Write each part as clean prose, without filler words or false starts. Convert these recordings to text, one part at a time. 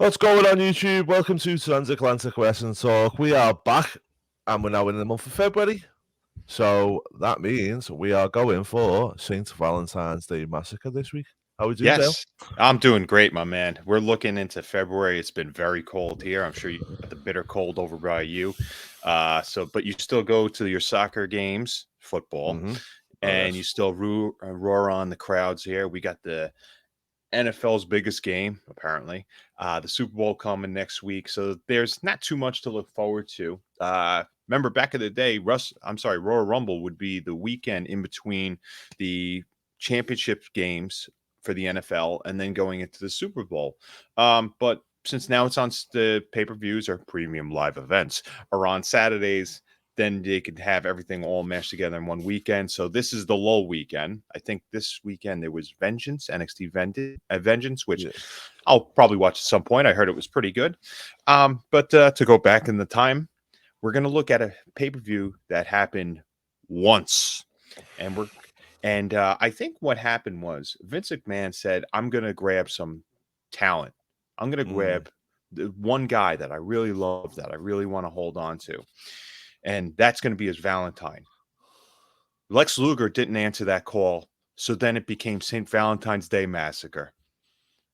What's going on YouTube? Welcome to Transatlantic Wrestling Talk. We are back and we're now in the month of February. So that means we are going for St. Valentine's Day Massacre this week. How we doing, Dale? Yes, I'm doing great, my man. We're looking into February. It's been very cold here. I'm sure you got the bitter cold over by you. But you still go to your soccer games, football, Mm-hmm. Oh, and you yes. still roar on the crowds here. We got the NFL's biggest game, apparently. The Super Bowl coming next week. So there's not too much to look forward to. Remember back in the day, Royal Rumble would be the weekend in between the championship games for the NFL and then going into the Super Bowl. But since now it's on the pay-per-views or premium live events are on Saturdays, then they could have everything all meshed together in one weekend. So this is the lull weekend. I think this weekend there was Vengeance, which Yeah. I'll probably watch at some point. I heard it was pretty good. But to go back in the time, we're going to look at a pay-per-view that happened once. And I think what happened was Vince McMahon said, I'm going to grab some talent. I'm going to grab the one guy that I really love, that I really want to hold on to. And that's going to be his Valentine. Lex Luger didn't answer that call, so then it became St. Valentine's Day Massacre.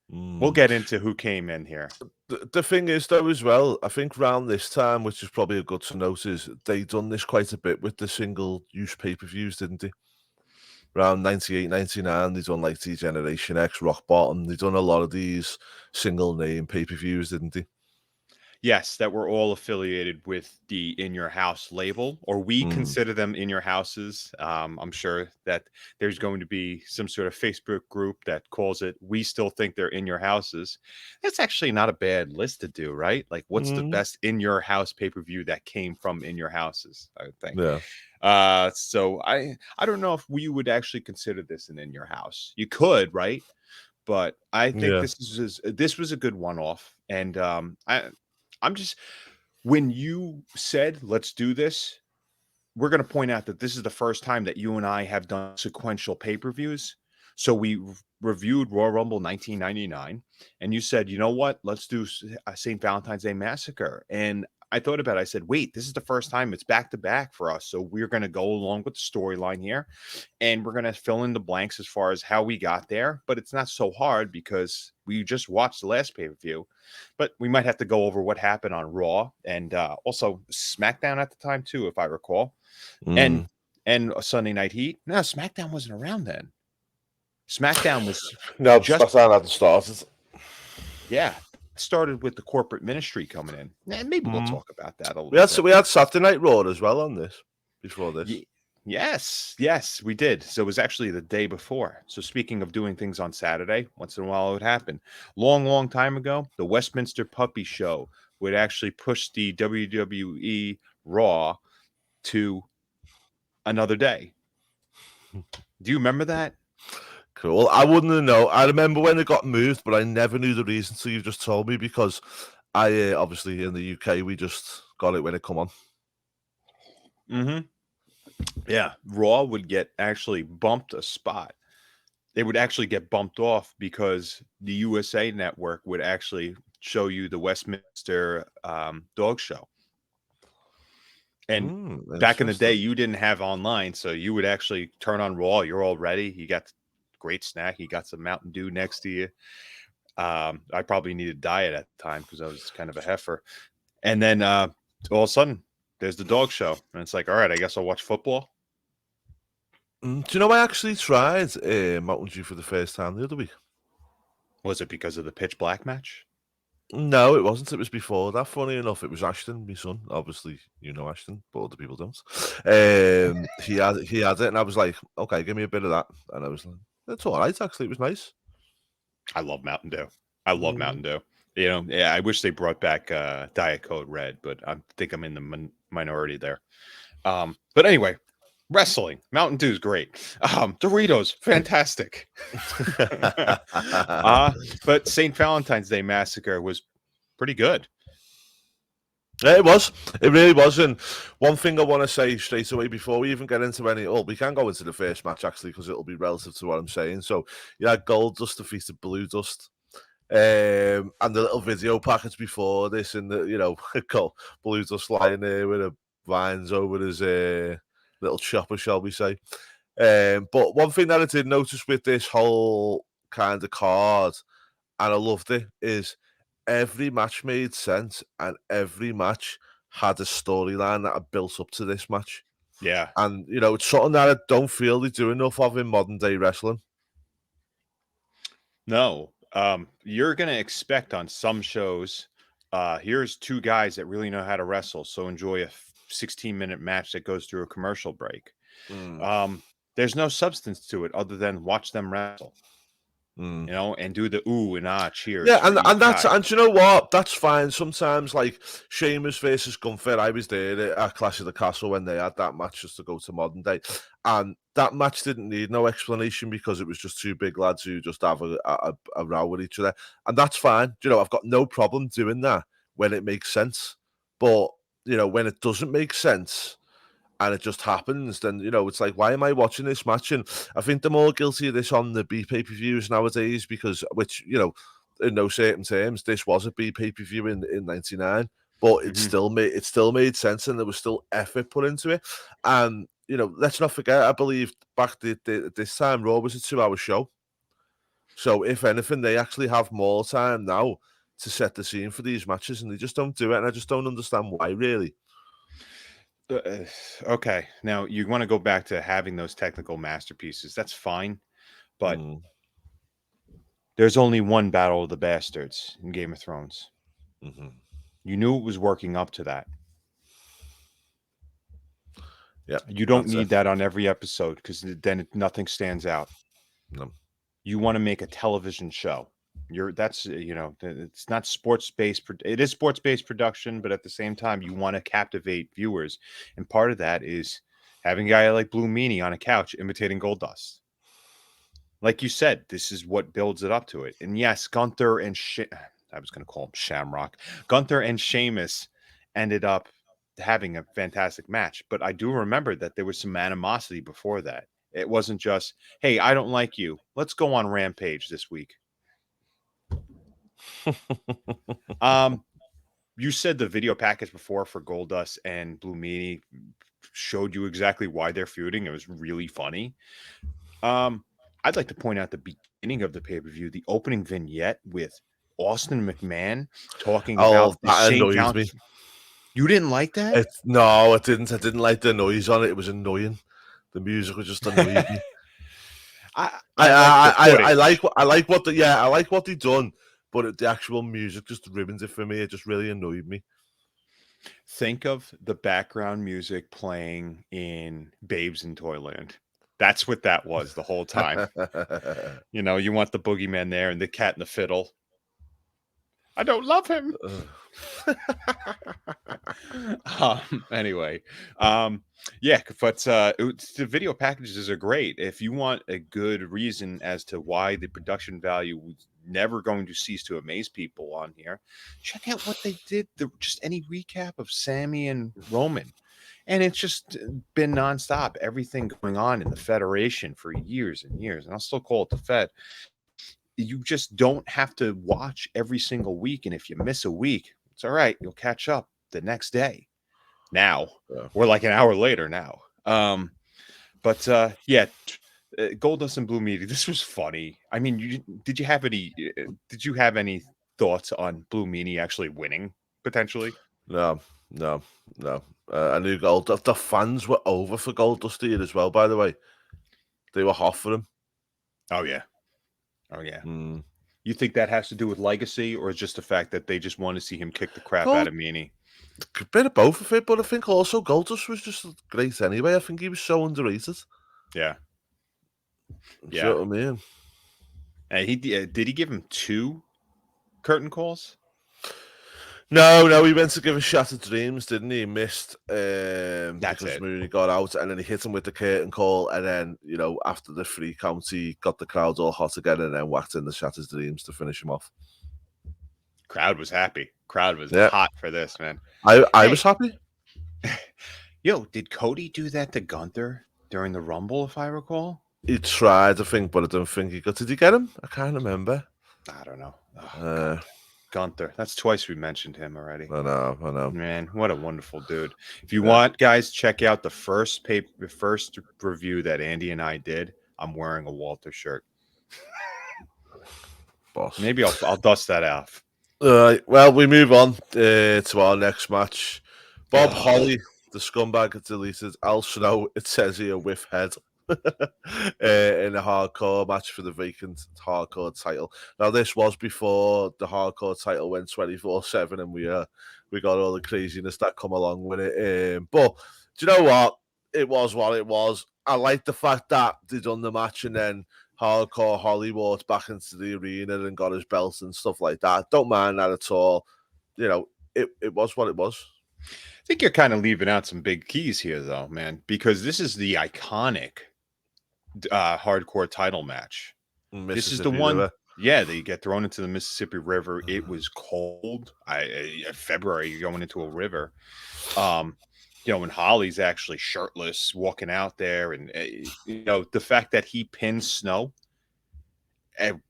We'll get into who came in here. The thing is, though, as well, I think around this time, which is probably a good to note, is they done this quite a bit with the single-use pay-per-views, didn't they? Around 98, 99, they done like Generation X, Rock Bottom. They done a lot of these single-name pay-per-views, didn't they? Yes, that were all affiliated with the In Your House label, or we consider them In Your Houses. I'm sure that there's going to be some sort of Facebook group that calls it We Still Think They're In Your Houses. That's actually not a bad list to do, right? Like, what's the best In Your House pay-per-view that came from In Your Houses, I would think. Yeah. So I don't know if we would actually consider this an In Your House. You could, right? But I think Yeah. this was a good one-off. And I'm just, when you said, let's do this, we're going to point out that this is the first time that you and I have done sequential pay-per-views. So we reviewed Royal Rumble 1999, and you said, you know what, let's do St. Valentine's Day Massacre. And I thought about it. I said, wait, this is the first time it's back to back for us. So we're going to go along with the storyline here, and we're going to fill in the blanks as far as how we got there. But it's not so hard because we just watched the last pay-per-view. But we might have to go over what happened on Raw and also SmackDown at the time too, if I recall. And Sunday Night Heat. No, SmackDown wasn't around then. SmackDown was SmackDown hadn't started. Yeah, started with the corporate ministry coming in. And maybe we'll talk about that a little bit. We had Saturday Night Raw as well on this, before this. Yes, we did. So it was actually the day before. So speaking of doing things on Saturday, once in a while it would happen. Long time ago, the Westminster Puppy Show would actually push the WWE Raw to another day. Do you remember that? Cool. I wouldn't know. I remember when it got moved, but I never knew the reason. So you've just told me, because I obviously in the UK we just got it when it come on. Yeah, Raw would get actually bumped a spot. They would actually get bumped off because the USA Network would actually show you the Westminster Dog Show. And back in the day, you didn't have online, so you would actually turn on Raw. You're all ready. You got great snack. You got some Mountain Dew next to you. I probably needed diet at the time because I was kind of a heifer. And then all of a sudden, there's the dog show. And it's like, all right, I guess I'll watch football. Do you know I actually tried Mountain Dew for the first time the other week? Was it because of the pitch black match? No, it wasn't. It was before that. Funny enough, it was Ashton, my son. Obviously, you know Ashton, but other people don't. He had it, and I was like, okay, give me a bit of that. And I was like, that's all right. Actually, it was nice. I love Mountain Dew. Mountain Dew. You know, yeah, I wish they brought back Diet Code Red, but I think I'm in the minority there. But anyway, wrestling. Mountain Dew's great. Doritos, fantastic. But St. Valentine's Day Massacre was pretty good. Yeah, it was. It really was. And one thing I want to say straight away before we even get into any, we can go into the first match actually because it'll be relative to what I'm saying. So, yeah, Gold Dust defeated Blue Dust. And the little video package before this, and Blue just lying there with a vines over his little chopper, shall we say. But one thing that I did notice with this whole kind of card, and I loved it, is every match made sense, and every match had a storyline that had built up to this match. Yeah. And, it's something that I don't feel they do enough of in modern day wrestling. No. You're going to expect on some shows, here's two guys that really know how to wrestle, so enjoy a 16-minute match that goes through a commercial break. There's no substance to it other than watch them wrestle. And do the ooh and ah cheers. Yeah, for each and that's guy. and you know what? That's fine. Sometimes, like Sheamus versus Gunther, I was there at Clash of the Castle when they had that match just to go to modern day, and that match didn't need no explanation because it was just two big lads who just have a row with each other, and that's fine. I've got no problem doing that when it makes sense, but when it doesn't make sense and it just happens, then it's like, why am I watching this match? And I think they're more guilty of this on the B pay-per-views nowadays, because in no certain terms, this was a B pay-per-view in '99, but it still made sense, and there was still effort put into it. And let's not forget, I believe back this time Raw was a 2-hour show, so if anything, they actually have more time now to set the scene for these matches, and they just don't do it, and I just don't understand why, really. Okay, now you want to go back to having those technical masterpieces. That's fine, but there's only one Battle of the Bastards in Game of Thrones. You knew it was working up to that. Yeah, you don't need that on every episode, because then nothing stands out. No. You want to make a television show. It's not sports-based. It is sports-based production, but at the same time, you want to captivate viewers, and part of that is having a guy like Blue Meanie on a couch imitating Goldust. Like you said, this is what builds it up to it. And yes, Gunther and I was going to call him Shamrock. Gunther and Sheamus ended up having a fantastic match, but I do remember that there was some animosity before that. It wasn't just, hey, I don't like you, let's go on Rampage this week. You said the video package before for Goldust and Blue Meanie showed you exactly why they're feuding. It was really funny. I'd like to point out the beginning of the pay-per-view, the opening vignette with Austin McMahon talking about the St. Valentine. You didn't like that? No, I didn't. I didn't like the noise on it. It was annoying. The music was just annoying me. I like what they done, but the actual music just ruins it for me. It just really annoyed me. Think of the background music playing in Babes in Toyland. That's what that was the whole time. You want the boogeyman there and the cat and the fiddle. I don't love him. Anyway, yeah, but the video packages are great. If you want a good reason as to why the production value was never going to cease to amaze people on here, check out what they did. Just any recap of Sammy and Roman. And it's just been nonstop. Everything going on in the Federation for years and years. And I'll still call it the Fed. You just don't have to watch every single week. And if you miss a week, it's all right. You'll catch up the next day. Now, we're like an hour later now. Yeah, Goldust and Blue Meanie, this was funny. I mean, did you have any thoughts on Blue Meanie actually winning potentially? No. I knew Goldust. The fans were over for Goldust here as well, by the way. They were hot for him. Oh, yeah. You think that has to do with legacy, or is just the fact that they just want to see him kick the crap out of Meanie? A bit of both of it, but I think also Goldust was just great anyway. I think he was so underrated. Yeah. You know what I mean? And did he give him 2 curtain calls? No, he went to give a Shattered Dreams, didn't he? He missed because Mooney got out, and then he hit him with the curtain call, and then, after the 3 count, he got the crowd all hot again, and then whacked in the Shattered Dreams to finish him off. Crowd was happy. Crowd was hot for this, man. I was happy. Yo, did Cody do that to Gunther during the Rumble, if I recall? He tried, I think, but I don't think he got... Did he get him? I can't remember. I don't know. Oh, Uh, Gunther. That's twice we mentioned him already. I know. Man, what a wonderful dude. If you Yeah, want, guys, check out the first review that Andy and I did. I'm wearing a Walter shirt. boss. Maybe I'll dust that off. All right. Well, we move on to our next match. Bob Ugh. Holly, the scumbag, had deleted Al Snow. It says here with head in a hardcore match for the vacant hardcore title. Now, this was before the hardcore title went 24/7, and we got all the craziness that come along with it. But do you know what? It was what it was. I like the fact that they done the match and then Hardcore Holly walked back into the arena and got his belt and stuff like that. Don't mind that at all. You know, it was what it was. I think you're kind of leaving out some big keys here, though, man, because this is the iconic hardcore title match. This is the Mississippi one, River. yeah, that you get thrown into the Mississippi River. It was cold. February, you're going into a river. And Holly's actually shirtless walking out there, and the fact that he pinned Snow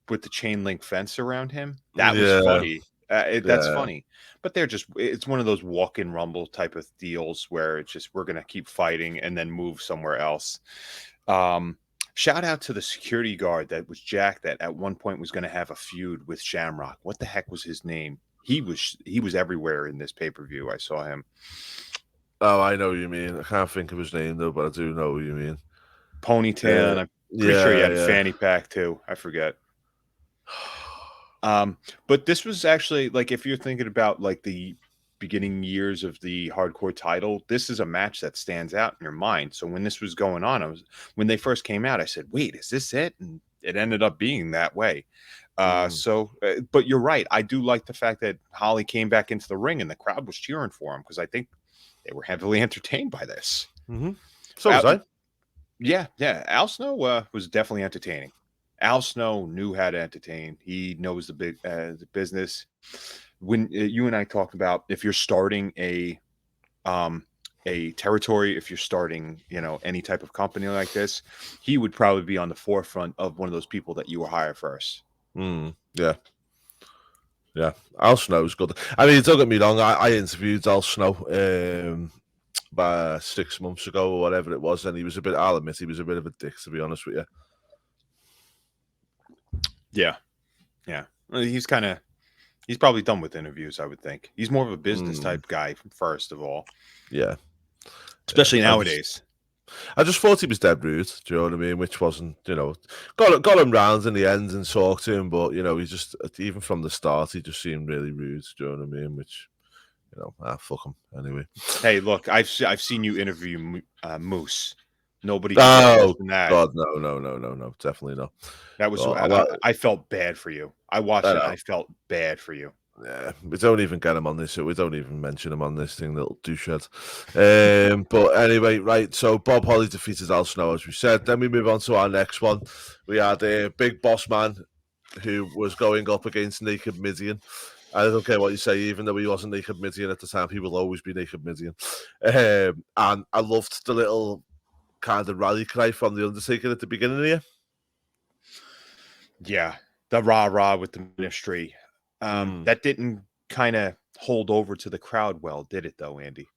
with the chain link fence around him, that was Yeah, funny. That's funny, but it's one of those walk-in rumble type of deals where it's just, we're going to keep fighting and then move somewhere else. Shout out to the security guard that was Jack, that at one point was going to have a feud with Shamrock. What the heck was his name? He was everywhere in this pay-per-view. I saw him. Oh, I know what you mean. I can't think of his name though, but I do know what you mean. Ponytail, and I'm pretty sure he had a Yeah. fanny pack too. I forget. But this was actually, like, if you're thinking about like the beginning years of the hardcore title, this is a match that stands out in your mind. So when this was going on, when they first came out, I said, wait, is this it? And it ended up being that way. But you're right. I do like the fact that Holly came back into the ring and the crowd was cheering for him, because I think they were heavily entertained by this. So was I. Yeah. Al Snow was definitely entertaining. Al Snow knew how to entertain. He knows the business. When you and I talked about, if you're starting a territory, if you're starting, any type of company like this, he would probably be on the forefront of one of those people that you will hire first. Yeah. Al Snow's good. I mean, don't get me wrong. I interviewed Al Snow about 6 months ago or whatever it was, and he was I'll admit, he was a bit of a dick, to be honest with you. Yeah. Well, he's probably done with interviews, I would think. He's more of a business type guy, first of all. Yeah. Especially nowadays. I just thought he was dead rude, do you know what I mean? Which wasn't, got him round in the end and talked to him, but, he just, even from the start, he just seemed really rude, do you know what I mean? Which, fuck him, anyway. Hey, look, I've seen you interview Moose. Nobody can do that. God, no, definitely not. That was, I felt bad for you. I watched it, and I felt bad for you. Yeah, we don't even get him on this. We don't even mention him on this thing, little douchehead. But anyway, right. So Bob Holly defeated Al Snow, as we said. Then we move on to our next one. We had a big boss man who was going up against Naked Midian. I don't care what you say, even though he wasn't Naked Midian at the time, he will always be Naked Midian. And I loved the little kind of rally cry from the Undertaker at the beginning here. Yeah, the rah-rah with the ministry. That didn't kind of hold over to the crowd well, did it, though, Andy?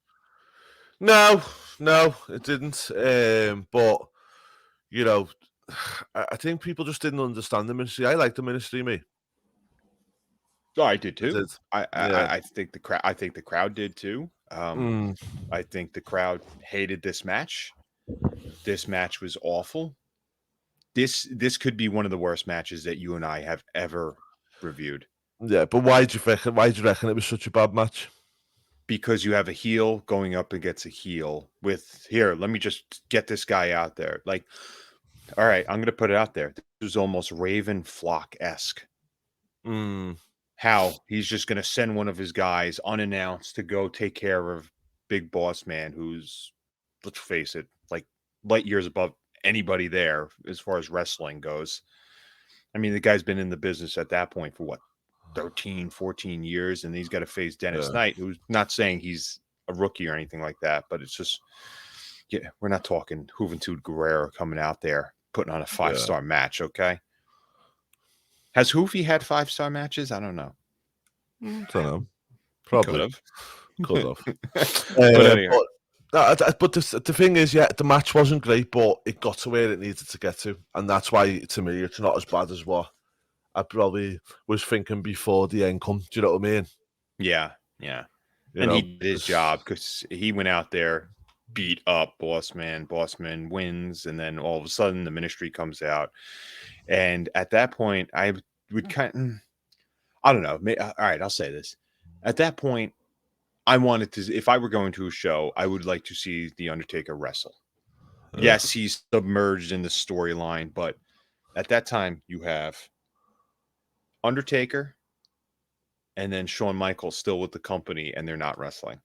No, it didn't. But, I think people just didn't understand the ministry. I like the ministry, me. Oh, I did too. I think the crowd. I think the crowd did too. I think the crowd hated this match. This match was awful. This could be one of the worst matches that you and I have ever reviewed. Yeah, but why do you reckon it was such a bad match? Because you have a heel going up against a heel with, here, let me just get this guy out there. Like, all right, I'm going to put it out there. This was almost Raven Flock-esque. How he's just going to send one of his guys unannounced to go take care of Big Boss Man, who's, let's face it, like light years above anybody there as far as wrestling goes. I mean, the guy's been in the business at that point for what, 13, 14 years, and he's got to face Dennis Knight, who's not saying he's a rookie or anything like that, but it's just, yeah, we're not talking Juventud Guerrero coming out there putting on a 5-star match, okay? Has Hoofy had 5-star matches? I don't know. Don't know. He could Probably could have. have. But anyway. But the thing is, yeah, the match wasn't great, but it got to where it needed to get to, and that's why, to me, it's not as bad as what I probably was thinking before the end come. Do you know what I mean? Yeah. And he did his job because he went out there, beat up Bossman. Bossman wins, and then all of a sudden the Ministry comes out. And at that point, I would I don't know. All right, I'll say this. At that point, I wanted to, if I were going to a show, I would like to see The Undertaker wrestle. Yes, he's submerged in the storyline, but at that time, you have Undertaker and then Shawn Michaels still with the company, and they're not wrestling.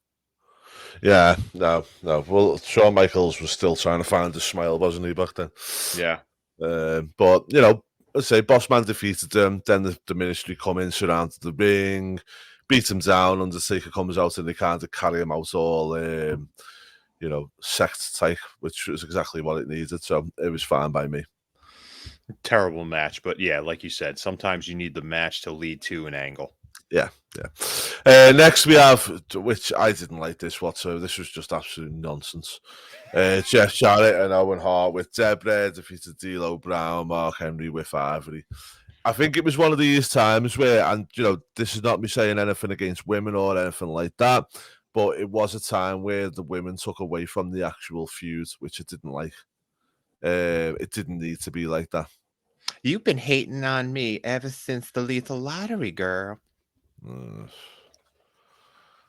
Yeah, no. Well, Shawn Michaels was still trying to find a smile, wasn't he, back then? Yeah. But, you know, let's say Bossman defeated them, then the Ministry come in, surrounded the ring, beat him down, Undertaker comes out, and they kind of carry him out all, you know, sect type, which was exactly what it needed, so it was fine by me. Terrible match, but yeah, like you said, sometimes you need the match to lead to an angle. Yeah. Next we have, which I didn't like this whatsoever. This was just absolute nonsense. Jeff Jarrett and Owen Hart with Debra defeated D'Lo Brown, Mark Henry with Ivory. I think it was one of these times where, and you know, this is not me saying anything against women or anything like that, but it was a time where the women took away from the actual feud, which I didn't like. It didn't need to be like that. You've been hating on me ever since the Lethal Lottery, girl.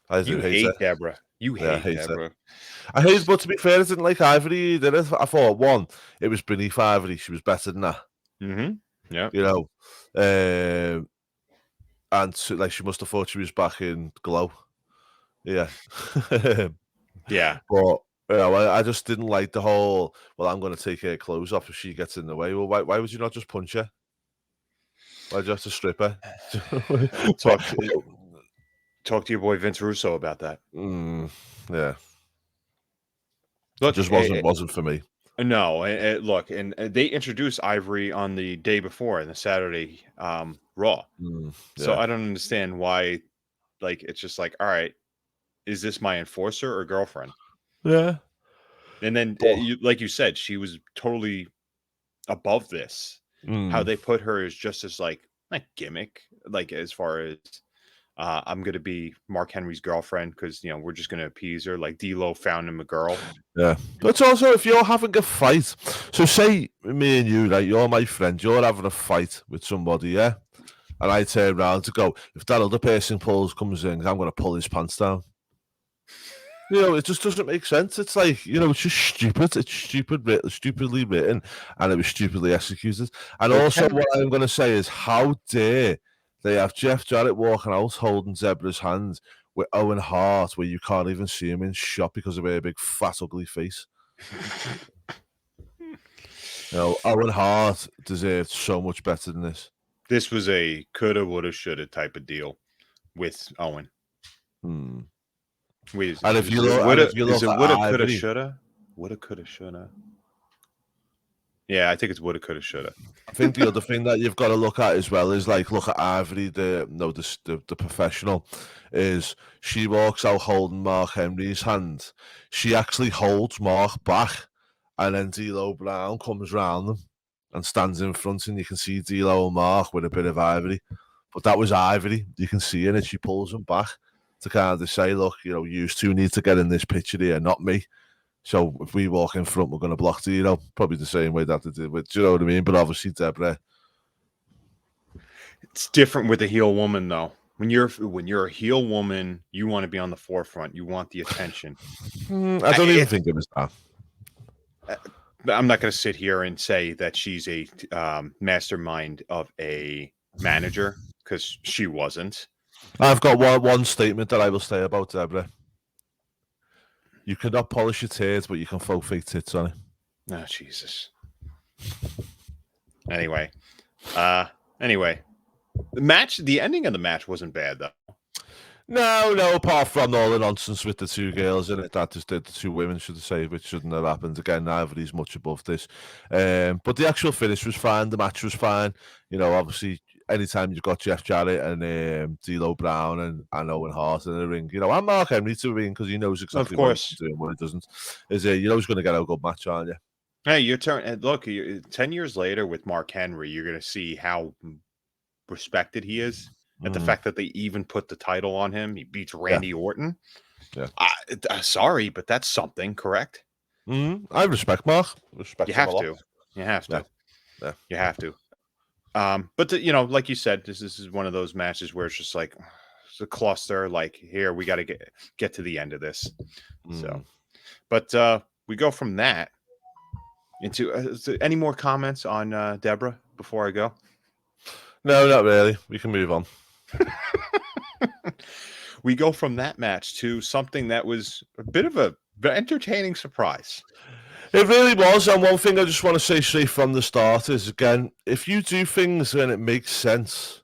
I do hate Debra. You hate Debra. I hate, but to be fair, I didn't like Ivory either. I thought, one, it was beneath Ivory. She was better than that. Yeah. You know, and so, like, she must have thought she was back in Glow. Yeah. Yeah. But, you know, I just didn't like the whole, well, I'm going to take her clothes off if she gets in the way. Well, why would you not just punch her? Why'd you have to strip her? Talk to your boy Vince Russo about that. Yeah. Look, it just wasn't for me. No, look, and they introduced Ivory on the day before in the Saturday Raw. So I don't understand why, like, it's just like, all right, is this my enforcer or girlfriend? Yeah. And then, like you said, she was totally above this. How they put her is just as, like, not gimmick, like, as far as I'm going to be Mark Henry's girlfriend because, you know, we're just going to appease her. Like D'Lo found him a girl. Yeah. But also, if you're having a fight, so say me and you, like, you're my friend, you're having a fight with somebody, yeah? And I turn around to go, if that other person comes in, I'm going to pull his pants down. You know, it just doesn't make sense. It's like, you know, it's just stupid. It's stupidly written, and it was stupidly executed. And also, what I'm going to say is, how dare they have Jeff Jarrett walking out holding Zebra's hand with Owen Hart, where you can't even see him in shot because of her big, fat, ugly face. You know, Owen Hart deserved so much better than this. This was a coulda, woulda, shoulda type of deal with Owen. Wait, and if you look at woulda, coulda, shoulda? Woulda, coulda, shoulda. Yeah, I think it's woulda, coulda, shoulda. I think the other thing that you've got to look at as well is, like, look at Ivory, the professional, is she walks out holding Mark Henry's hand. She actually holds Mark back, and then D'Lo Brown comes round them and stands in front, and you can see D'Lo and Mark with a bit of Ivory. But that was Ivory. You can see it, and she pulls him back to kind of say, look, you know, you two need to get in this picture here, not me. So if we walk in front, we're going to block D'Lo. Probably the same way that they did with, do you know what I mean? But obviously, Debra. It's different with a heel woman, though. When you're a heel woman, you want to be on the forefront. You want the attention. I don't even think it was that. I'm not going to sit here and say that she's a mastermind of a manager, because she wasn't. I've got one statement that I will say about Debra. You cannot polish your tears, but you can throw fake tits on it. Oh, Jesus. Anyway. The ending of the match wasn't bad, though. No, apart from all the nonsense with the two girls in it, that just did, the two women, should I say, which shouldn't have happened. Again, Ivory's much above this. But the actual finish was fine. The match was fine. You know, obviously, anytime you've got Jeff Jarrett and D'Lo Brown and Owen Hart in the ring, you know, and Mark Henry to the ring because he knows Of exactly what he course. can do and what he doesn't. You know he's going to get a good match, aren't you? Hey, your turn. And look, 10 years later with Mark Henry, you're going to see how respected he is. At the fact that they even put the title on him, he beats Randy Orton. Yeah. Sorry, but that's something, correct? I respect Mark. Respect You him a have lot. to. You have to. Yeah. You have to. But you know, like you said, this is one of those matches where it's just like it's a cluster. Like here, we got to get to the end of this. So, but we go from that into any more comments on Deborah before I go? No, not really. We can move on. We go from that match to something that was a bit of a entertaining surprise. It really was. And one thing I just want to say straight from the start is, again, if you do things and it makes sense,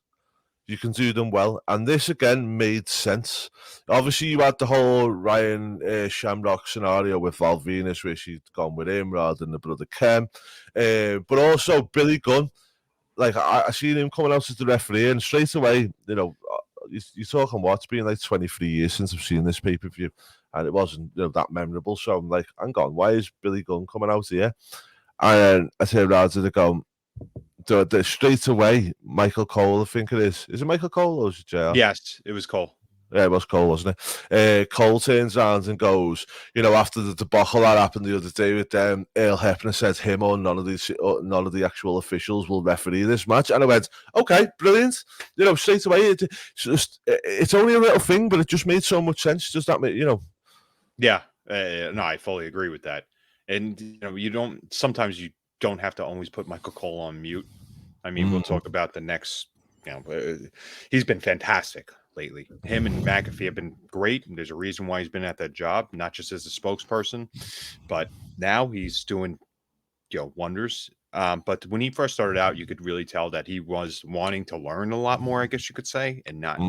you can do them well. And this, again, made sense. Obviously, you had the whole Ryan Shamrock scenario with Val Venus, where she'd gone with him rather than the brother Ken. But also, Billy Gunn, like, I seen him coming out as the referee, and straight away, you know, you're talking what? It's been like 23 years since I've seen this pay-per-view, and it wasn't, you know, that memorable. So I'm like, hang on, why is Billy Gunn coming out here? And I turned around to go, straight away, Michael Cole, I think it is. Is it Michael Cole or is it JR? Yes, it was Cole. Yeah, it was Cole, wasn't it? Cole turns around and goes, you know, after the debacle that happened the other day with them, Earl Hebner said him or none of the actual officials will referee this match. And I went, okay, brilliant. You know, straight away, it's only a little thing, but it just made so much sense. Does that make, you know? Yeah, no, I fully agree with that. And, you know, sometimes you don't have to always put Michael Cole on mute. I mean, we'll talk about the next, you know, he's been fantastic lately. Him and McAfee have been great. And there's a reason why he's been at that job, not just as a spokesperson, but now he's doing, you know, wonders. But when he first started out, you could really tell that he was wanting to learn a lot more, I guess you could say, and not,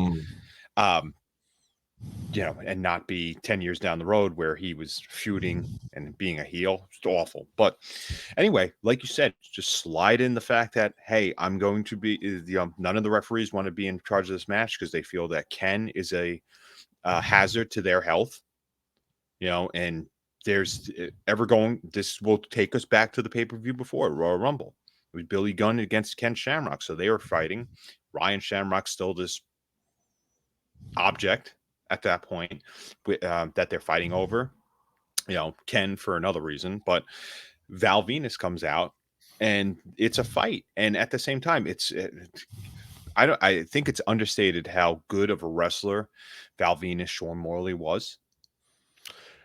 you know, and not be 10 years down the road where he was feuding and being a heel. It's awful. But anyway, like you said, just slide in the fact that, hey, I'm going to be, none of the referees want to be in charge of this match because they feel that Ken is a hazard to their health, you know, and this will take us back to the pay-per-view before Royal Rumble. It was Billy Gunn against Ken Shamrock. So they were fighting. Ryan Shamrock's still this object at that point that they're fighting over, you know, Ken for another reason, but Val Venus comes out and it's a fight. And at the same time, I think it's understated how good of a wrestler Val Venus Sean Morley was.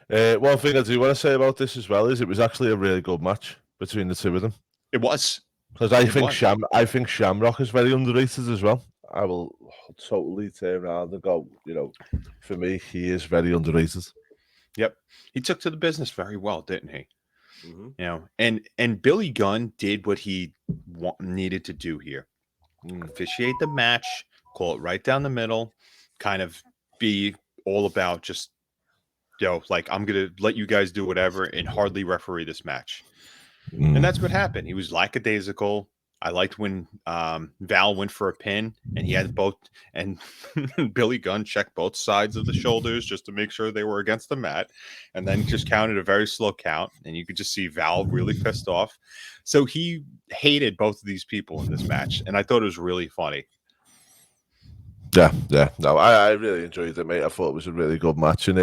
One thing I do want to say about this as well is it was actually a really good match between the two of them. It was. Because I think Shamrock is very underrated as well. I will totally turn around and go, you know, for me, he is very underrated. Yep. He took to the business very well, didn't he? You know, and Billy Gunn did what he needed to do here. Officiate the match, call it right down the middle, kind of be all about just, you know, like, I'm going to let you guys do whatever and hardly referee this match. And that's what happened. He was lackadaisical. I liked when Val went for a pin and he had both, and Billy Gunn checked both sides of the shoulders just to make sure they were against the mat, and then just counted a very slow count. And you could just see Val really pissed off. So he hated both of these people in this match. And I thought it was really funny. Yeah. No, I really enjoyed it, mate. I thought it was a really good match, and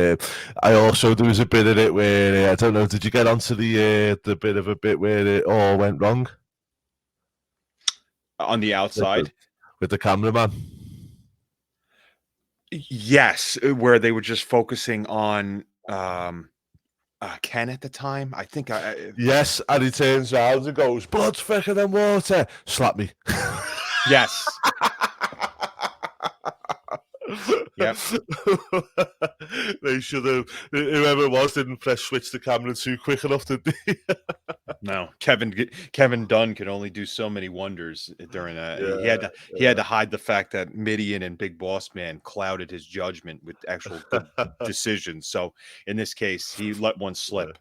I also, there was a bit of it where I don't know. Did you get onto the bit of a bit where it all went wrong on the outside with the cameraman? Yes, where they were just focusing on Ken at the time. I think yes, and he turns around and goes, "Blood's thicker than water. Slap me." Yes. Yep. They should have. Whoever it was didn't press switch the camera too quick enough, did they? No, Kevin Dunn could only do so many wonders during that. He had to hide the fact that Midian and Big Boss Man clouded his judgment with actual good decisions. So in this case, he let one slip.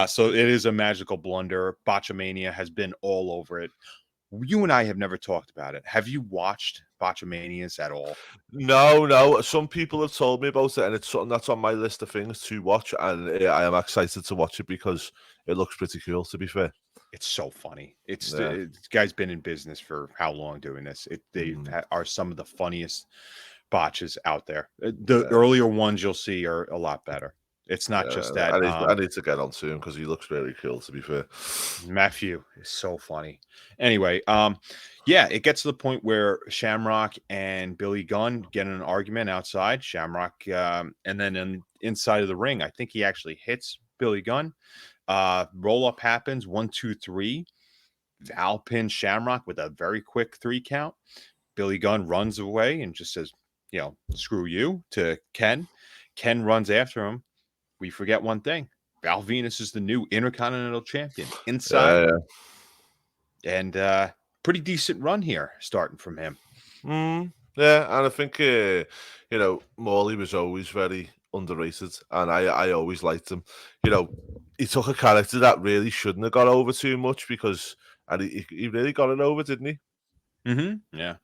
So it is a magical blunder. Botchamania has been all over it. You and I have never talked about it. Have you watched Botchamanias at all? No. Some people have told me about it, and it's something that's on my list of things to watch, and I am excited to watch it because it looks pretty cool, to be fair. It's so funny. Yeah. This guy's been in business for how long doing this? They are some of the funniest botches out there. The earlier ones you'll see are a lot better. It's not just that. I need to get on soon because he looks really cool, to be fair. Matthew is so funny. Anyway, yeah, it gets to the point where Shamrock and Billy Gunn get in an argument outside. Shamrock, and then inside of the ring, I think he actually hits Billy Gunn. Roll up happens 1, 2, 3. Val pins Shamrock with a very quick 3 count. Billy Gunn runs away and just says, screw you to Ken. Ken runs after him. We forget one thing. Val Venus is the new Intercontinental Champion inside. And pretty decent run here starting from him. Yeah, and I think, Morley was always very underrated, and I always liked him. He took a character that really shouldn't have got over too much and he really got it over, didn't he? Mm-hmm. Yeah.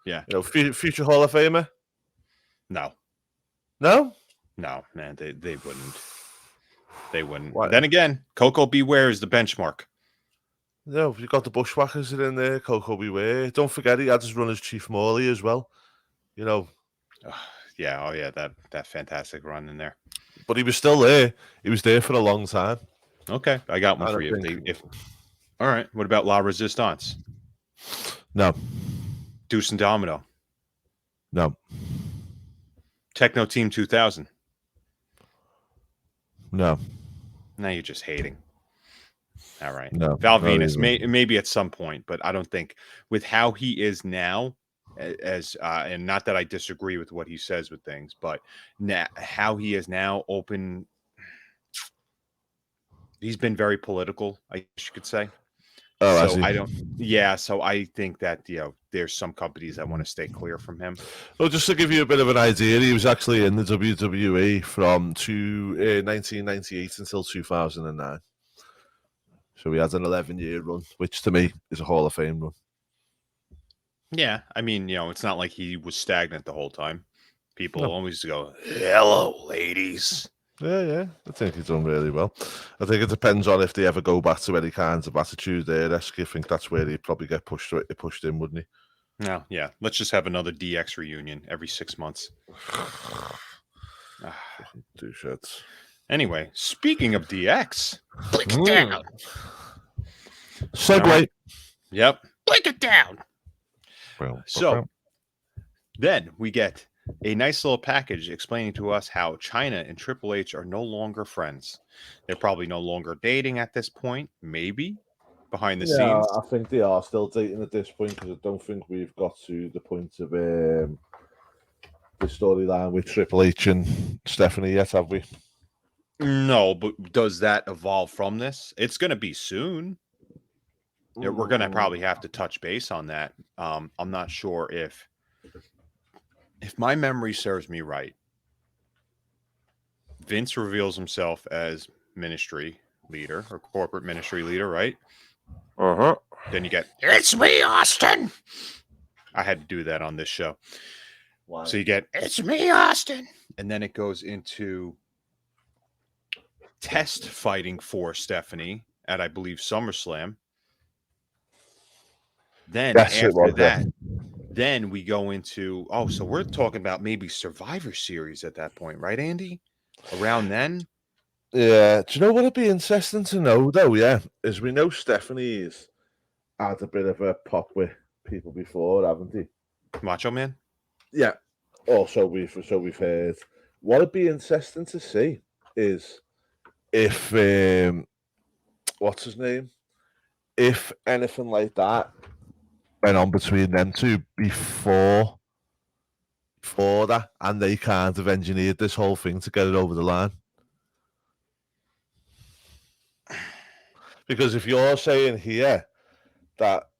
Yeah. Future Hall of Famer? No. No? No, man, they wouldn't. They wouldn't. Why? Then again, Coco Beware is the benchmark. No, you got the Bushwhackers in there, Coco Beware. Don't forget he had his run as Chief Morley as well. Yeah, that fantastic run in there. But he was still there. He was there for a long time. Okay, I got one for you. All right, what about La Resistance? No. Deuce and Domino? No. Techno Team 2000? No. Now you're just hating. All right. No. Val Venus, maybe at some point, but I don't think with how he is now, and not that I disagree with what he says with things, but how he is now open. He's been very political, I guess you could say. Oh, so I don't. Yeah, so I think that there's some companies that want to stay clear from him. Well, just to give you a bit of an idea, he was actually in the WWE from 1998 until 2009. So he had an 11-year run, which to me is a Hall of Fame run. Yeah, I mean, it's not like he was stagnant the whole time. People always go, "Hello, ladies." Yeah, I think he's done really well. I think it depends on if they ever go back to any kinds of attitude there. I think that's where he'd probably get pushed in, wouldn't he? No, yeah. Let's just have another DX reunion every 6 months. Two shits. Anyway, speaking of DX, break it down. Segue. Right. Yep. Break it down. Well, so then we get a nice little package explaining to us how China and Triple H are no longer friends. They're probably no longer dating at this point, maybe behind the scenes. I think they are still dating at this point because I don't think we've got to the point of the storyline with Triple H and Stephanie yet, have we? No, but does that evolve from this? It's going to be soon. We're going to probably have to touch base on that. I'm not sure if my memory serves me right. Vince reveals himself as ministry leader or corporate ministry leader, right? Uh-huh. Then you get, "It's me, Austin." I had to do that on this show. Why? So you get, "It's me, Austin." And then it goes into test fighting for Stephanie at, I believe, SummerSlam. Then after that, then we go into, so we're talking about maybe Survivor Series at that point, right, Andy? Around then? Yeah. Do you know what would be interesting to know, though, is we know Stephanie's had a bit of a pop with people before, haven't he? Macho Man? Yeah. Also, we've heard. What would be interesting to see is if, what's his name? If anything like that went on between them two before that, and they kind of engineered this whole thing to get it over the line. Because if you're saying here that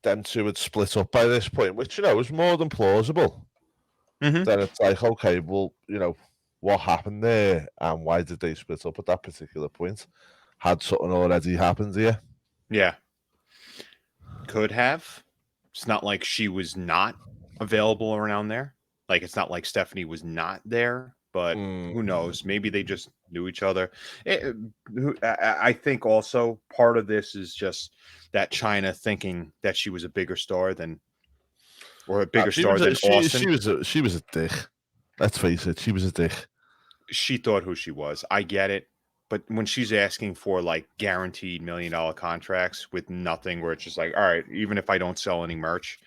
them two had split up by this point, which is more than plausible, then it's like, okay, well, what happened there and why did they split up at that particular point? Had something already happened here? Yeah. could have. It's not like she was not available around there. Like, it's not like Stephanie was not there, but who knows? Maybe they just knew each other. I think also part of this is just that China thinking that she was a bigger star than, or a bigger She star was than Austin. she was a dick. Let's face it, she was a dick. She thought who she was. I get it. But when she's asking for like guaranteed $1 million contracts with nothing, where it's just like, all right, even if I don't sell any merch,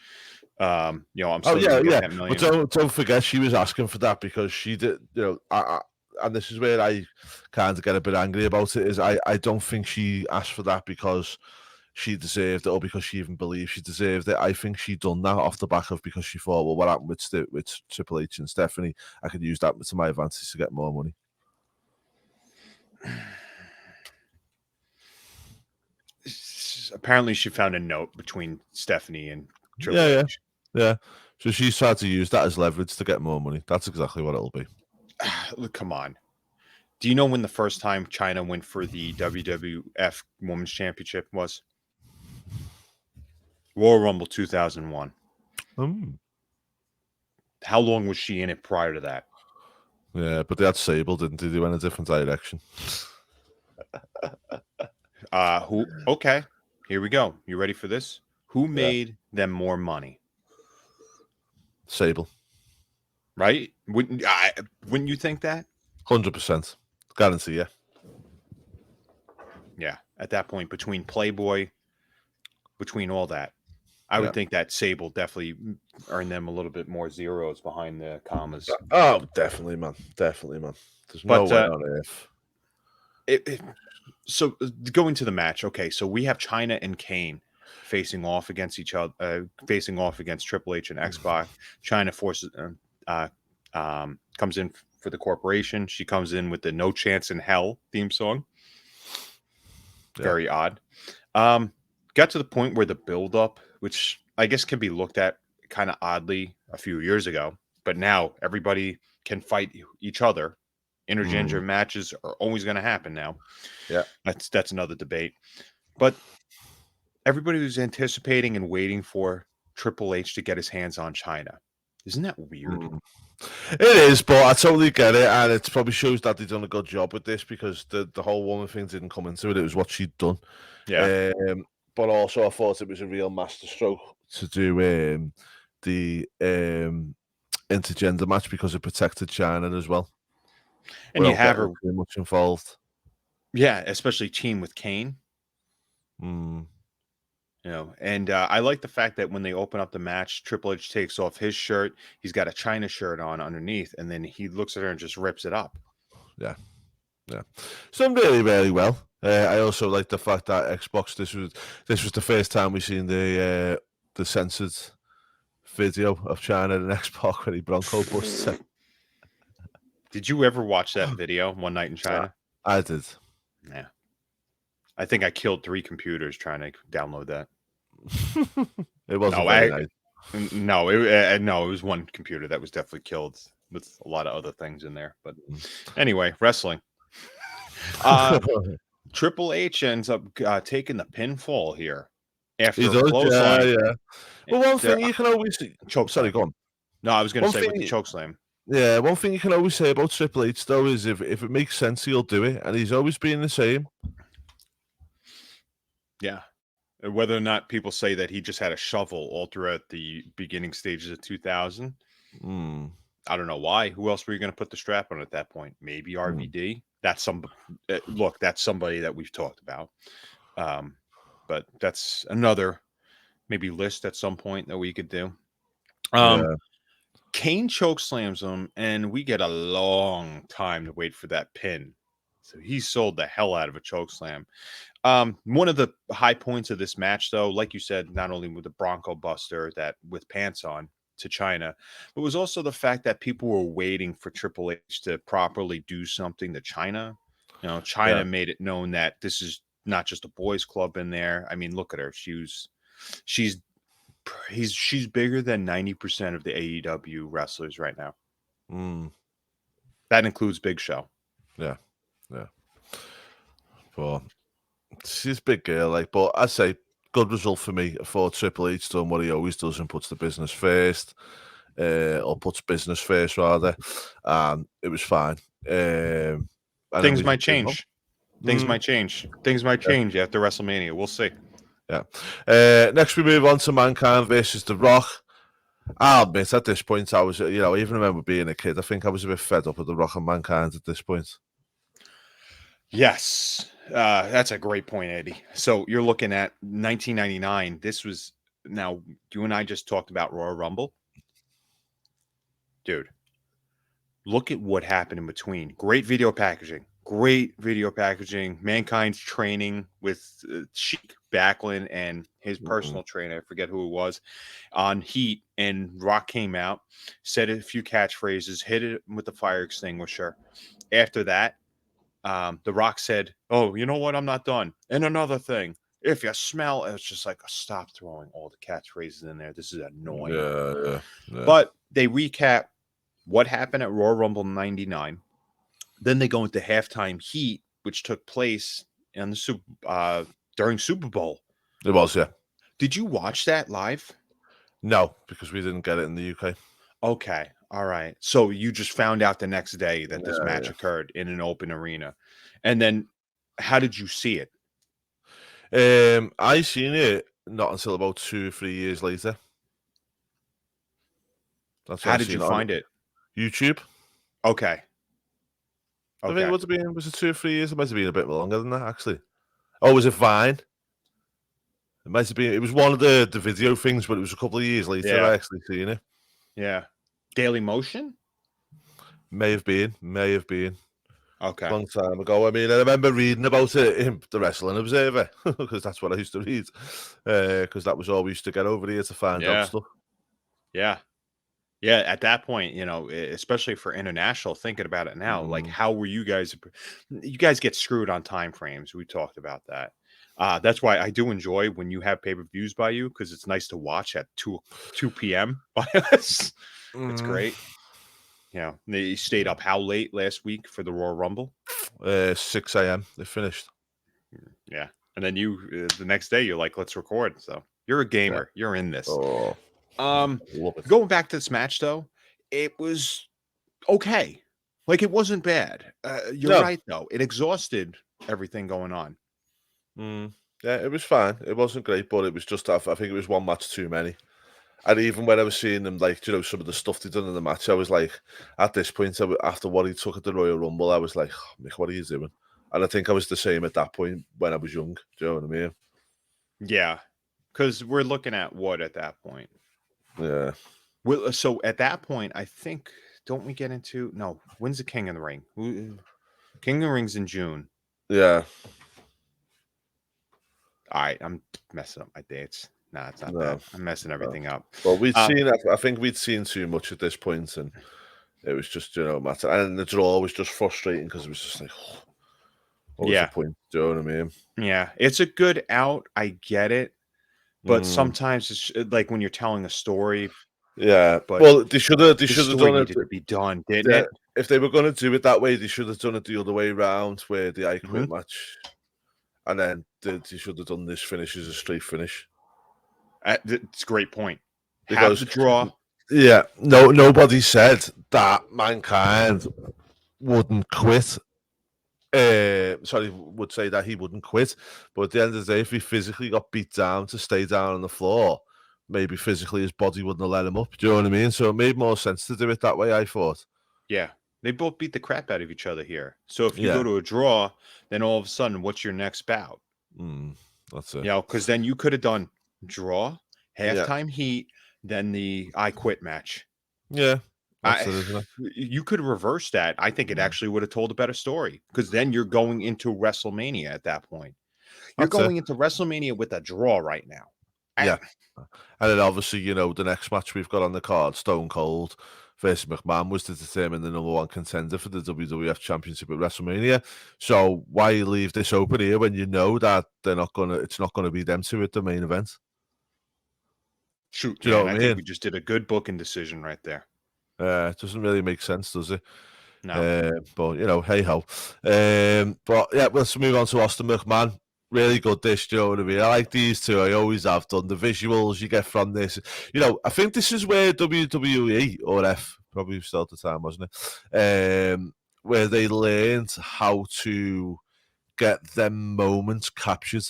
I'm Oh still yeah, gonna get yeah. that But million. don't forget, she was asking for that because she did. And this is where I kind of get a bit angry about it. Is I don't think she asked for that because she deserved it or because she even believed she deserved it. I think she done that off the back of because she thought, well, what happened with Triple H and Stephanie? I could use that to my advantage to get more money. Apparently, she found a note between Stephanie and Triple Yeah, H. yeah. So she's tried to use that as leverage to get more money. That's exactly what it'll be. Look, come on. Do you know when the first time China went for the WWF Women's Championship was? Royal Rumble 2001. How long was she in it prior to that? Yeah, but they had Sable, didn't they? They went a different direction. Who? Okay, here we go. You ready for this? Who made them more money? Sable. Right? Wouldn't you think that? 100%. Guarantee, yeah. Yeah. At that point, between Playboy, between all that, I would think that Sable definitely earned them a little bit more zeros behind the commas. Oh, definitely, man. Definitely, man. There's no But way on earth. So going to the match, okay, so we have China and Kane facing off against each other, facing off against Triple H and X-Pac. China forces comes in for the corporation. She comes in with the "No Chance in Hell" theme song. Very odd. Got to the point where the build-up, which I guess can be looked at kind of oddly a few years ago, but now everybody can fight each other. Intergender matches are always going to happen now. Yeah. That's another debate. But everybody was anticipating and waiting for Triple H to get his hands on China. Isn't that weird? It is, but I totally get it, and it probably shows that they've done a good job with this because the whole woman thing didn't come into it. It was what she'd done. Yeah. But also, I thought it was a real masterstroke to do the intergender match because it protected China as well. And you have her too much involved. Yeah, especially team with Kane. And I like the fact that when they open up the match, Triple H takes off his shirt. He's got a China shirt on underneath, and then he looks at her and just rips it up. Yeah. It's done really, really well. I also like the fact that Xbox. This was the first time we've seen the censored video of China and Xbox when he Bronco busts it. Did you ever watch that video, One Night in China? I did. Yeah. I think I killed 3 computers trying to download that. It wasn't very nice. No, it was one computer that was definitely killed with a lot of other things in there. But anyway, wrestling. Triple H ends up taking the pinfall here after he does, clothesline. Yeah. Well, one thing you can always choke. Sorry, go on. No, I was going to say with the choke slam. Yeah, one thing you can always say about Triple H though is if it makes sense, he'll do it, and he's always been the same. Yeah. Whether or not people say that he just had a shovel all throughout the beginning stages of 2000, I don't know why. Who else were you going to put the strap on at that point? Maybe RVD. That's that's somebody that we've talked about. But that's another maybe list at some point that we could do. Kane choke slams him, and we get a long time to wait for that pin. So he sold the hell out of a choke slam. One of the high points of this match, though, like you said, not only with the Bronco Buster that with pants on to China, but was also the fact that people were waiting for Triple H to properly do something to China. China made it known that this is not just a boys' club in there. I mean, look at her; she's bigger than 90% of the AEW wrestlers right now. That includes Big Show. Yeah. But she's a big girl, but I say good result for me. I thought Triple H done what he always does and puts the business first, or puts business first rather, and it was fine. And Things might change. Things Mm, might change. Things might yeah. change after WrestleMania. We'll see. Yeah. Next, we move on to Mankind versus The Rock. I'll admit, at this point, I was, even remember being a kid, I think I was a bit fed up with The Rock and Mankind at this point. Yes, that's a great point, Eddie. So you're looking at 1999. This was now you and I just talked about Royal Rumble, dude. Look at what happened in between. Great video packaging. Great video packaging. Mankind's training with Sheik Backlund and his personal trainer, I forget who it was, on Heat. And Rock came out, said a few catchphrases, hit it with the fire extinguisher. After that, The Rock said, "Oh, you know what? I'm not done." And another thing, if you smell, it's just like, stop throwing all the catchphrases in there. This is annoying. Yeah. But they recap what happened at Royal Rumble 99. Then they go into halftime heat, which took place in the during Super Bowl. It was, yeah. Did you watch that live? No, because we didn't get it in the UK. Okay. All right. So you just found out the next day that this match Yeah. occurred in an open arena. And then how did you see it? I seen it not until about 2 or 3 years later. That's How did you find it? YouTube. Okay. I think it would have been, was it 2 or 3 years? It might have been a bit longer than that, actually. Oh, was it Vine? It might have been. It was one of the video things, but it was a couple of years later I actually seen it. Yeah. Daily Motion? May have been. Okay. Long time ago. I mean, I remember reading about it in the Wrestling Observer because that's what I used to read. Because that was all we used to get over here to find out stuff. Yeah. Yeah. At that point, especially for international, thinking about it now, like how were you guys? You guys get screwed on time frames. We talked about that. That's why I do enjoy when you have pay-per-views by you because it's nice to watch at 2 p.m. by us. It's great. They stayed up how late last week for the Royal Rumble? 6 a.m. They finished. Yeah. And then you, the next day, you're like, let's record. So you're a gamer. Yeah. You're in this. Oh, going back to this match, though, it was okay. Like, it wasn't bad. You're right, though. It exhausted everything going on. Yeah, it was fine. It wasn't great, but it was just, I think it was one match too many. And even when I was seeing them, like, some of the stuff they done in the match, I was like, at this point, after what he took at the Royal Rumble, I was like, oh, Mick, what are you doing? And I think I was the same at that point when I was young. Do you know what I mean? Yeah. Because we're looking at what at that point? Yeah. Well, so at that point, I think, don't we get into, no, when's the King of the Ring? King of the Ring's in June. Yeah. All right. I'm messing up my dates. No, it's not that. I'm messing everything up. Well, I think we'd seen too much at this point, and it was just, matter. And the draw was just frustrating because it was just like, what was the point? Do you know what I mean? Yeah, it's a good out. I get it. But sometimes it's like when you're telling a story. Yeah. But well, they should have done it to be done, didn't it? If they were going to do it that way, they should have done it the other way around, where the I Quit match, and then they should have done this finish as a straight finish. It's a great point. Because have the draw. Yeah, nobody said that Mankind wouldn't quit. Would say that he wouldn't quit, but at the end of the day, if he physically got beat down to stay down on the floor, maybe physically his body wouldn't have let him up. Do you know what I mean? So it made more sense to do it that way, I thought. Yeah, they both beat the crap out of each other here. So if you go to a draw, then all of a sudden, what's your next bout? That's it. Because then you could have done draw, halftime heat, then the I Quit match. Yeah. That's it, isn't it? You could reverse that. I think it actually would have told a better story because then you're going into WrestleMania at that point. You're going into WrestleMania with a draw right now. Yeah. And then obviously, the next match we've got on the card, Stone Cold versus McMahon, was to determine the number one contender for the WWF Championship at WrestleMania. So why leave this open here when you know that it's not gonna be them two at the main event? Shoot, I think we just did a good booking decision right there. It doesn't really make sense, does it? No. But hey ho. But yeah, let's move on to Austin McMahon. really good dish, do you know what I mean? I like these two. I always have done. The visuals you get from this. I think this is where WWE or F probably still at the time, wasn't it? Where they learned how to get them moments captured.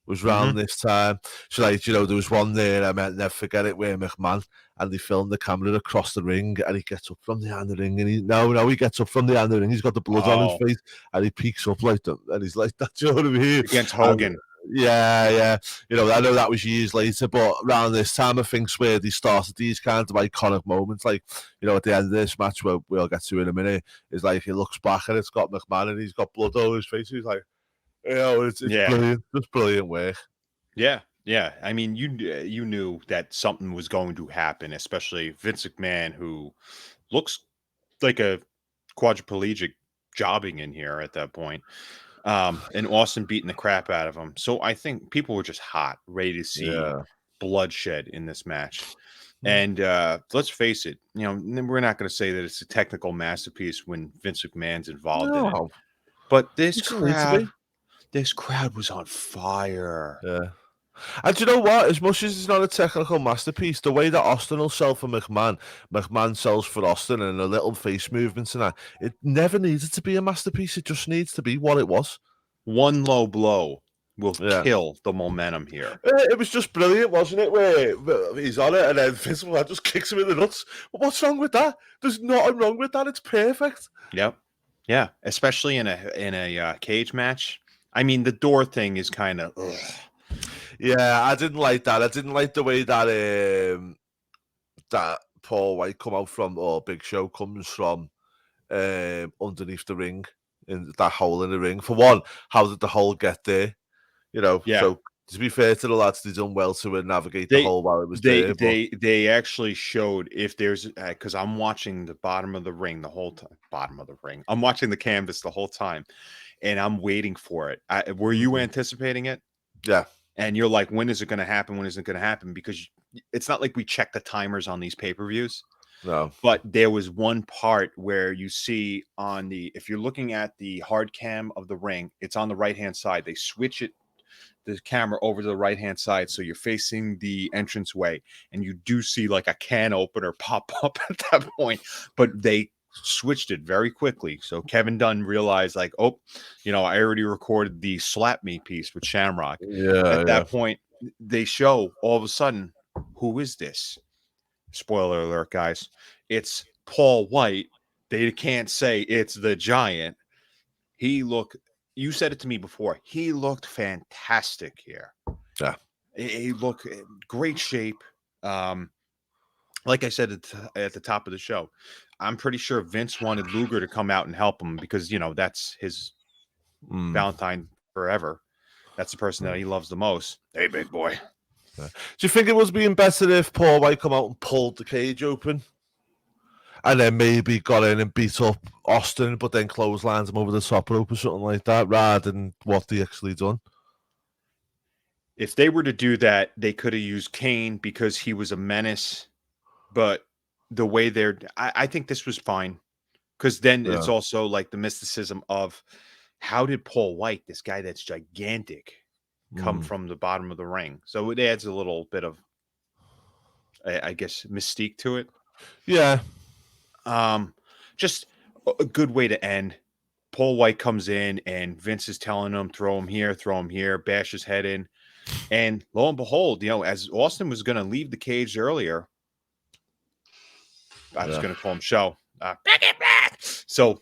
Was around Mm-hmm. this time. So, like, there was one there, I might never forget it, where McMahon, and they filmed the camera across the ring, and he gets up from the end of the ring, and he gets up from the end of the ring, he's got the blood on his Oh, face, and he peeks up like that, and he's like, that, do you know what I mean? against And, Hogan. yeah. I know that was years later, but around this time, I think, where they started these kinds of iconic moments, like, at the end of this match, where we'll get to in a minute, is like, he looks back, and it's got McMahon, and he's got blood over his face, he's like, it's Yeah. brilliant, just brilliant work. Yeah, yeah. I mean, you knew that something was going to happen, especially Vince McMahon, who looks like a quadriplegic jobbing in here at that point. And Austin beating the crap out of him. So I think people were just hot, ready to see Yeah. bloodshed in this match. And let's face it, we're not going to say that it's a technical masterpiece when Vince McMahon's involved in it. No, But doesn't need to be. this crowd was on fire. Yeah. And do you know what? As much as it's not a technical masterpiece, the way that Austin will sell for McMahon, McMahon sells for Austin, and the little face movements and that, it never needed to be a masterpiece. It just needs to be what it was. One low blow will Yeah. kill the momentum here. It was just brilliant, wasn't it? Where he's on it, and then Vince McMahon just kicks him in the nuts. But what's wrong with that? There's nothing wrong with that. It's perfect. Yep. Yeah, especially in a cage match. I mean, the door thing is kind of. Yeah, I didn't like that. I didn't like the way that Paul White come out from, or Big Show comes from underneath the ring, in that hole in the ring. For one, how did the hole get there? Yeah. So to be fair to the lads, they done well to navigate the They hole while it was they there. But they actually showed if there's because I'm watching the bottom of the ring the whole time. Bottom of the ring. I'm watching the canvas the whole time, and I'm waiting for it. Were you anticipating it? yeah, And you're like, when is it going to happen? When is it going to happen? Because it's not like we check the timers on these pay-per-views. no, But there was one part where you see if you're looking at the hard cam of the ring, it's on the right-hand side. They switch the camera over to the right-hand side. So you're facing the entranceway, and you do see like a can opener pop up at that point, but they switched it very quickly. So Kevin Dunn realized like, I already recorded the slap me piece with Shamrock. yeah, At that point, they show all of a sudden, who is this? Spoiler alert, guys. It's Paul White. They can't say it's the Giant. You said it to me before. He looked fantastic here. yeah. He looked in great shape. Like I said at the top of the show, I'm pretty sure Vince wanted Luger to come out and help him because, that's his Valentine forever. That's the person that he loves the most. Hey, big boy. Do you think it was being better if Paul White come out and pulled the cage open, and then maybe got in and beat up Austin, but then clotheslined him over the top rope or something like that, rather than what they actually done? If they were to do that, they could have used Kane because he was a menace. But the way I think this was fine because then it's also like the mysticism of how did Paul White, this guy that's gigantic, come from the bottom of the ring? So it adds a little bit of, I guess, mystique to it. Yeah. Just a good way to end. Paul White comes in and Vince is telling him, throw him here, bash his head in. And lo and behold, as Austin was going to leave the cage earlier, I was going to call him Show. So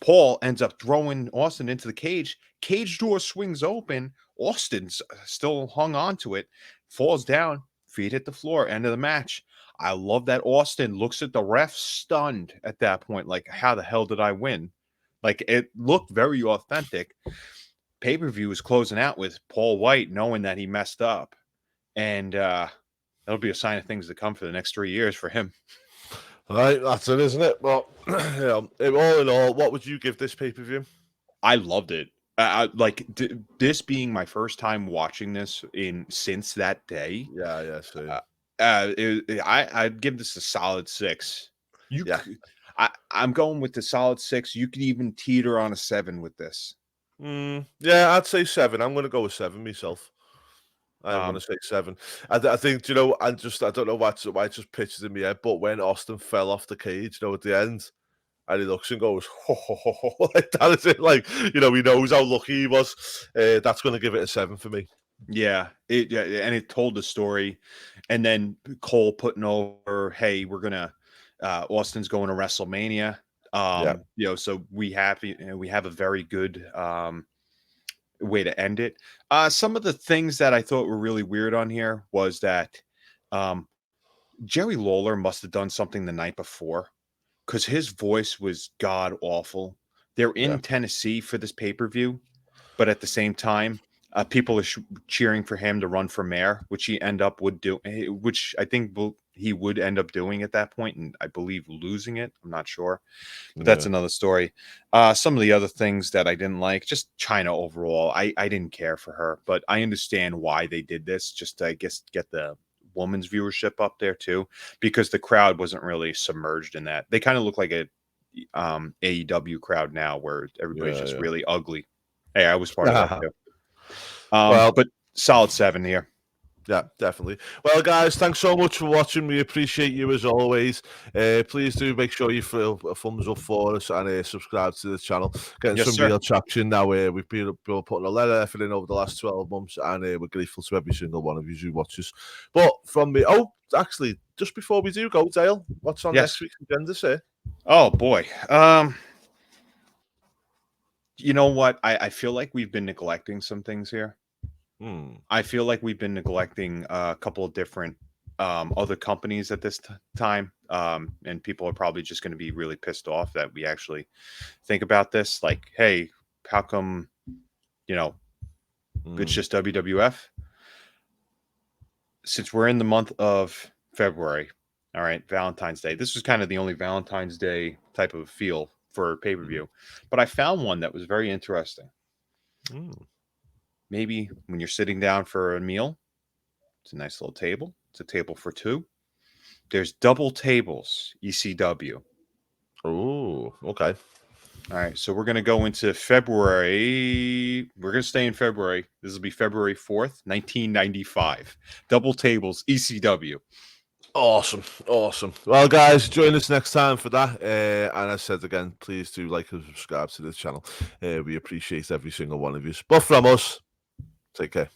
Paul ends up throwing Austin into the cage. Cage door swings open. Austin's still hung on to it, falls down, feet hit the floor, end of the match. I love that Austin looks at the ref stunned at that point, like, how the hell did I win? Like, it looked very authentic. Pay-per-view is closing out with Paul White knowing that he messed up. And that'll be a sign of things to come for the next 3 years for him. Right, that's it, isn't it? Well, all in all, what would you give this pay-per-view? I loved it. This being my first time watching this since that day. Yeah, sure. I'd give this a solid 6. I'm going with the solid 6. You could even teeter on a 7 with this. Yeah, I'd say 7. I'm going to go with 7 myself. I'm going to Um, say 7. I think, I don't know why it just pictures in my head, but when Austin fell off the cage, at the end, and he looks and goes, ho, ho, ho, ho, like that is it. Like, he knows how lucky he was. That's going to give it a 7 for me. yeah, and it told the story, and then Cole putting over, "Hey, we're gonna Austin's going to WrestleMania." Yeah, So we have a very good way to end it. Some of the things that I thought were really weird on here was that um, Jerry Lawler must have done something the night before because his voice was god awful. They're yeah, in Tennessee for this pay per view, but at the same time, people are cheering for him to run for mayor, which he end up would do, which I think he would end up doing at that point, and I believe losing it. I'm not sure, but that's yeah. another story. Some of the other things that I didn't like, just China overall, I didn't care for her, but I understand why they did this, just to, I guess, get the woman's viewership up there too, because the crowd wasn't really submerged in that. They kind of look like a AEW crowd now, where everybody's just Yeah, really ugly. Hey, I was part of that yeah. too. Well, But solid 7 here. yeah, definitely. Well, guys, thanks so much for watching. We appreciate you as always. Please do make sure you throw a thumbs up for us and subscribe to the channel. Getting Yes, some sir. real traction now. We've been putting a lot of effort in over the last 12 months, and we're grateful to every single one of you who watches. But from me, actually, just before we do go, Dale, what's on Yes. next week's agenda, sir? Oh boy. You know what? I feel like we've been neglecting some things here. Hmm. I feel like we've been neglecting a couple of different other companies at this time. And people are probably just going to be really pissed off that we actually think about this. Like, hey, how come, you know, it's Hmm. just WWF? Since we're in the month of February, all right, Valentine's Day. This was kind of the only Valentine's Day type of feel for pay per Hmm. view, but I found one that was very interesting. Hmm. Maybe when you're sitting down for a meal, it's a nice little table. It's a table for two. There's double tables, ECW. Oh, okay. All right, so we're going to go into February. We're going to stay in February. This will be February 4th, 1995. Double tables, ECW. Awesome, awesome. Well, guys, join us next time for that. And as I said again, please do like and subscribe to this channel. We appreciate every single one of you. But from us, take care.